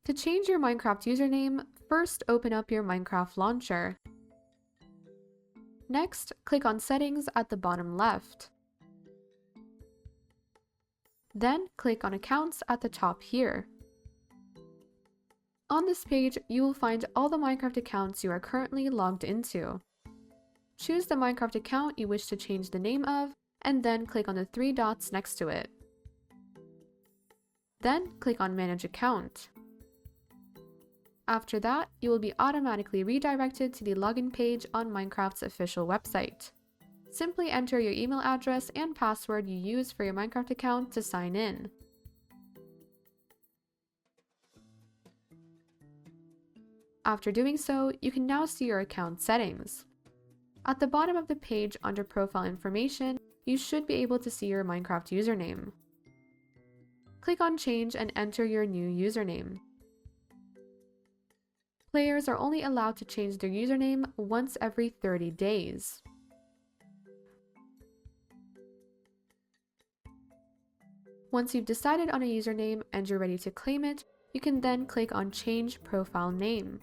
To change your Minecraft username, first open up your Minecraft launcher. Next, click on Settings at the bottom left. Then click on Accounts at the top here. On this page, you will find all the Minecraft accounts you are currently logged into. Choose the Minecraft account you wish to change the name of, and then click on the 3 dots next to it. Then click on Manage Account. After that, you will be automatically redirected to the login page on Minecraft's official website. Simply enter your email address and password you use for your Minecraft account to sign in. After doing so, you can now see your account settings. At the bottom of the page under Profile Information, you should be able to see your Minecraft username. Click on Change and enter your new username. Players are only allowed to change their username once every 30 days. Once you've decided on a username and you're ready to claim it, you can then click on Change Profile Name.